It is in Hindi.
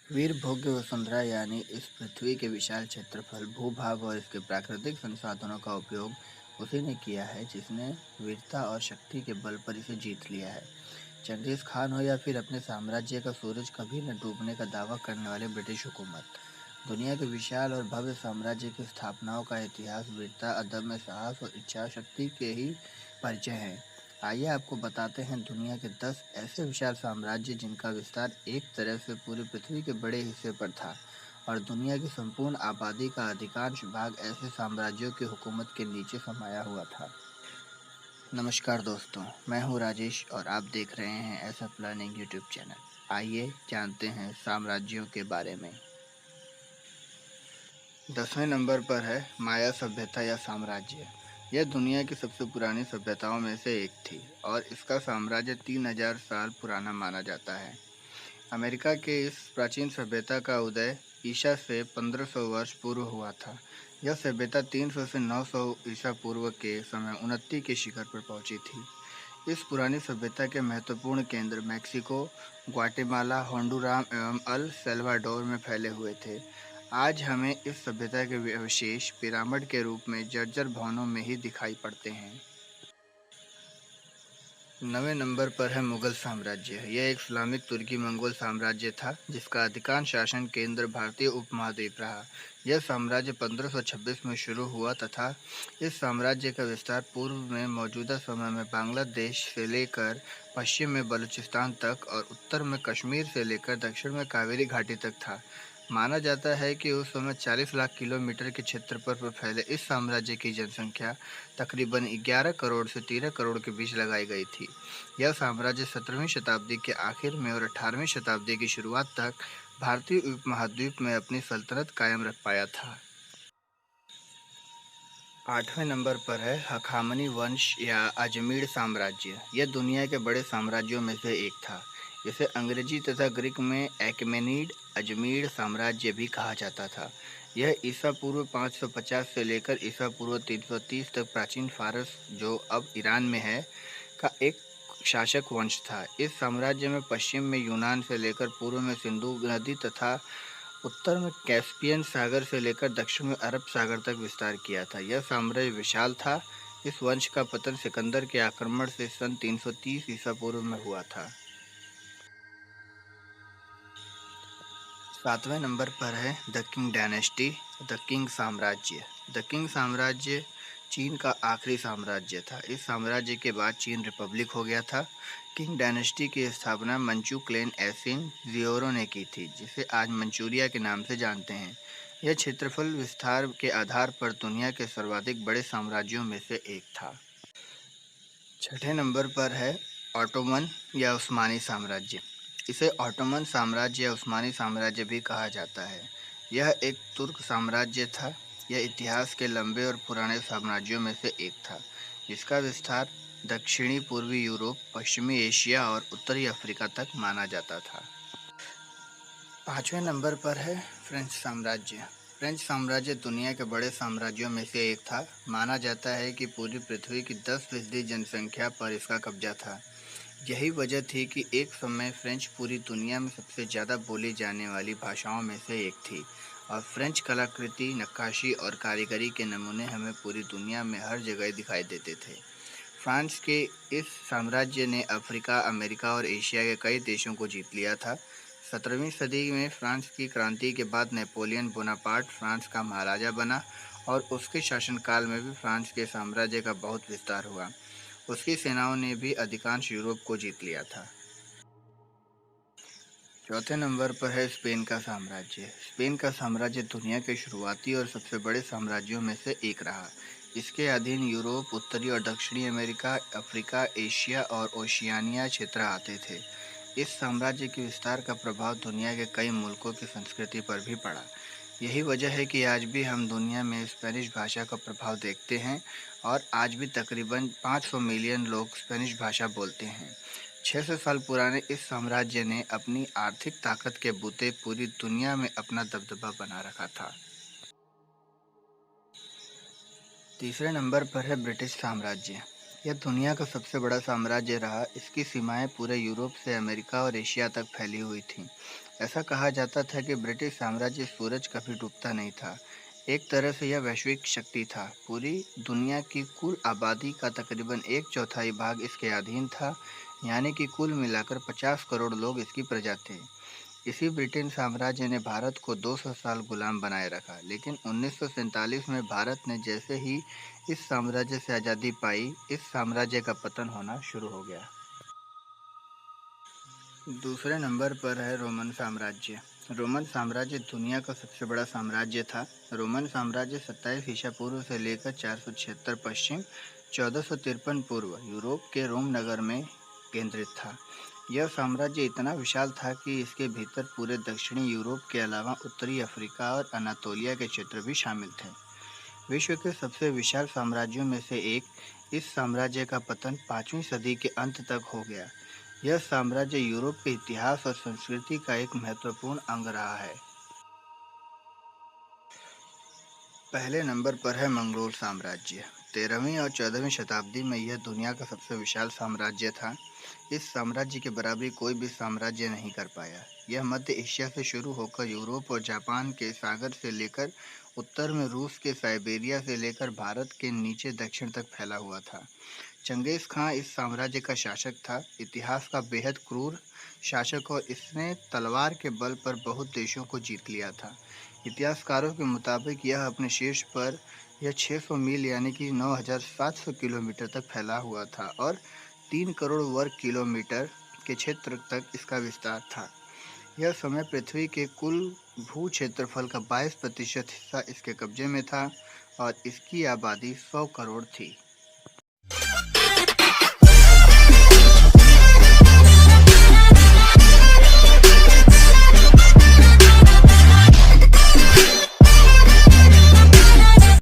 वीरभोग्य वसुंधरा यानी इस पृथ्वी के विशाल क्षेत्रफल, भूभाग और इसके प्राकृतिक संसाधनों का उपयोग उसी ने किया है जिसने वीरता और शक्ति के बल पर इसे जीत लिया है। चंगेज खान हो या फिर अपने साम्राज्य का सूरज कभी न डूबने का दावा करने वाले ब्रिटिश हुकूमत, दुनिया के विशाल और भव्य साम्राज्य की स्थापनाओं का इतिहास वीरता, अदम्य साहस और इच्छा शक्ति के ही परिचय है। आइए आपको बताते हैं दुनिया के 10 ऐसे विशाल साम्राज्य जिनका विस्तार एक तरह से पूरी पृथ्वी के बड़े हिस्से पर था और दुनिया की संपूर्ण आबादी का अधिकांश भाग ऐसे साम्राज्यों की हुकूमत के नीचे समाया हुआ था। नमस्कार दोस्तों, मैं हूं राजेश और आप देख रहे हैं ऐसा प्लानिंग यूट्यूब चैनल। आइए जानते हैं साम्राज्यों के बारे में। 10वें नंबर पर है माया सभ्यता या साम्राज्य। यह दुनिया की सबसे पुरानी सभ्यताओं में से एक थी और इसका साम्राज्य 3000 साल पुराना माना जाता है। अमेरिका के इस प्राचीन सभ्यता का उदय ईसा से 1500 वर्ष पूर्व हुआ था। यह सभ्यता 300 से 900 ईसा पूर्व के समय उन्नति के शिखर पर पहुंची थी। इस पुरानी सभ्यता के महत्वपूर्ण केंद्र मैक्सिको, ग्वाटेमाला, होंडुरास एवं अल सल्वाडोर में फैले हुए थे। आज हमें इस सभ्यता के अवशेष पिरामिड के रूप में जर्जर भवनों में ही दिखाई पड़ते हैं। 9वें नंबर पर है मुगल साम्राज्य। यह एक इस्लामिक तुर्की मंगोल साम्राज्य था जिसका अधिकांश शासन केंद्र भारतीय उपमहाद्वीप रहा। यह साम्राज्य 1526 में शुरू हुआ तथा इस साम्राज्य का विस्तार पूर्व में मौजूदा समय में बांग्लादेश से लेकर पश्चिम में बलूचिस्तान तक और उत्तर में कश्मीर से लेकर दक्षिण में कावेरी घाटी तक था। माना जाता है कि उस समय 40 लाख किलोमीटर के क्षेत्रफल पर फैले इस साम्राज्य की जनसंख्या तकरीबन 11 करोड़ से 13 करोड़ के बीच लगाई गई थी। यह साम्राज्य 17वीं शताब्दी के आखिर में और 18वीं शताब्दी की शुरुआत तक भारतीय उपमहाद्वीप में अपनी सल्तनत कायम रख पाया था। 8वें नंबर पर है हखामनी वंश या अजमीर साम्राज्य। यह दुनिया के बड़े साम्राज्यों में से एक था। इसे अंग्रेजी तथा ग्रीक में एक्मेनिड अजमीर साम्राज्य भी कहा जाता था। यह ईसा पूर्व 550 से लेकर ईसा पूर्व 330 तक प्राचीन फारस, जो अब ईरान में है, का एक शासक वंश था। इस साम्राज्य में पश्चिम में यूनान से लेकर पूर्व में सिंधु नदी तथा उत्तर में कैस्पियन सागर से लेकर दक्षिण में अरब सागर तक विस्तार किया था। यह साम्राज्य विशाल था। इस वंश का पतन सिकंदर के आक्रमण से सन 330 ईसा पूर्व में हुआ था। 7वें नंबर पर है the king dynasty, the king साम्राज्य। द किंग साम्राज्य चीन का आखिरी साम्राज्य था। इस साम्राज्य के बाद चीन रिपब्लिक हो गया था। किंग डायनेस्टी की स्थापना मंचू क्लैन एसिन जियोरो ने की थी, जिसे आज मंचूरिया के नाम से जानते हैं। यह क्षेत्रफल विस्तार के आधार पर दुनिया के सर्वाधिक बड़े साम्राज्यों में से एक था। 6ठे नंबर पर है ऑटोमन या उस्मानी साम्राज्य। इसे ऑटोमन साम्राज्य या उस्मानी साम्राज्य भी कहा जाता है। यह एक तुर्क साम्राज्य था। यह इतिहास के लंबे और पुराने साम्राज्यों में से एक था, जिसका विस्तार दक्षिणी पूर्वी यूरोप, पश्चिमी एशिया और उत्तरी अफ्रीका तक माना जाता था। 5वें नंबर पर है फ्रेंच साम्राज्य। फ्रेंच साम्राज्य दुनिया के बड़े साम्राज्यों में से एक था। माना जाता है कि पूरी पृथ्वी की 10% जनसंख्या पर इसका कब्जा था। यही वजह थी कि एक समय फ्रेंच पूरी दुनिया में सबसे ज़्यादा बोली जाने वाली भाषाओं में से एक थी और फ्रेंच कलाकृति, नक्काशी और कारीगरी के नमूने हमें पूरी दुनिया में हर जगह दिखाई देते थे। फ्रांस के इस साम्राज्य ने अफ्रीका, अमेरिका और एशिया के कई देशों को जीत लिया था। 17वीं सदी में फ्रांस की क्रांति के बाद नेपोलियन बोनापार्ट फ्रांस का महाराजा बना और उसके शासनकाल में भी फ्रांस के साम्राज्य का बहुत विस्तार हुआ। उसकी सेनाओं ने भी अधिकांश यूरोप को जीत लिया था। चौथे नंबर पर है स्पेन का साम्राज्य। स्पेन का साम्राज्य दुनिया के शुरुआती और सबसे बड़े साम्राज्यों में से एक रहा। इसके अधीन यूरोप, उत्तरी और दक्षिणी अमेरिका, अफ्रीका, एशिया और ओशियानिया क्षेत्र आते थे। इस साम्राज्य के विस्तार का प्रभाव दुनिया के कई मुल्कों की संस्कृति पर भी पड़ा। यही वजह है कि आज भी हम दुनिया में स्पेनिश भाषा का प्रभाव देखते हैं और आज भी तकरीबन 500 मिलियन लोग स्पेनिश भाषा बोलते हैं। 600 साल पुराने इस साम्राज्य ने अपनी आर्थिक ताकत के बूते पूरी दुनिया में अपना दबदबा बना रखा था। तीसरे नंबर पर है ब्रिटिश साम्राज्य। यह दुनिया का सबसे बड़ा साम्राज्य रहा। इसकी सीमाएं पूरे यूरोप से अमेरिका और एशिया तक फैली हुई थीं। ऐसा कहा जाता था कि ब्रिटिश साम्राज्य सूरज कभी डूबता नहीं था। एक तरह से यह वैश्विक शक्ति था। पूरी दुनिया की कुल आबादी का तकरीबन एक चौथाई भाग इसके अधीन था, यानी कि कुल मिलाकर 50 करोड़ लोग इसकी प्रजा थे। इसी ब्रिटेन साम्राज्य ने भारत को 200 साल गुलाम बनाए रखा, लेकिन 1947 में भारत ने जैसे ही इस साम्राज्य से आज़ादी पाई, इस साम्राज्य का पतन होना शुरू हो गया। दूसरे नंबर पर है रोमन साम्राज्य। रोमन साम्राज्य दुनिया का सबसे बड़ा साम्राज्य था। रोमन साम्राज्य 27 ईसा पूर्व से लेकर 476 पश्चिम 1453 पूर्व यूरोप के रोम नगर में केंद्रित था। यह साम्राज्य इतना विशाल था कि इसके भीतर पूरे दक्षिणी यूरोप के अलावा उत्तरी अफ्रीका और अनातोलिया के क्षेत्र भी शामिल थे। विश्व के सबसे विशाल साम्राज्यों में से एक, इस साम्राज्य का पतन 5वीं सदी के अंत तक हो गया। यह साम्राज्य यूरोप के इतिहास और संस्कृति का एक महत्वपूर्ण अंग रहा है। पहले नंबर पर है मंगोल साम्राज्य। 13वीं और 14वीं शताब्दी में यह दुनिया का सबसे विशाल साम्राज्य था। इस साम्राज्य की बराबरी कोई भी साम्राज्य नहीं कर पाया। यह मध्य एशिया से शुरू होकर यूरोप और जापान के सागर से लेकर उत्तर में रूस के साइबेरिया से लेकर भारत के नीचे दक्षिण तक फैला हुआ था। चंगेज़ खां इस साम्राज्य का शासक था। इतिहास का बेहद क्रूर शासक, और इसने तलवार के बल पर बहुत देशों को जीत लिया था। इतिहासकारों के मुताबिक यह 600 मील यानी कि 9,700 किलोमीटर तक फैला हुआ था और 3 करोड़ वर्ग किलोमीटर के क्षेत्र तक इसका विस्तार था। यह समय पृथ्वी के कुल भू क्षेत्रफल का 22% हिस्सा इसके कब्जे में था और इसकी आबादी 100 करोड़ थी।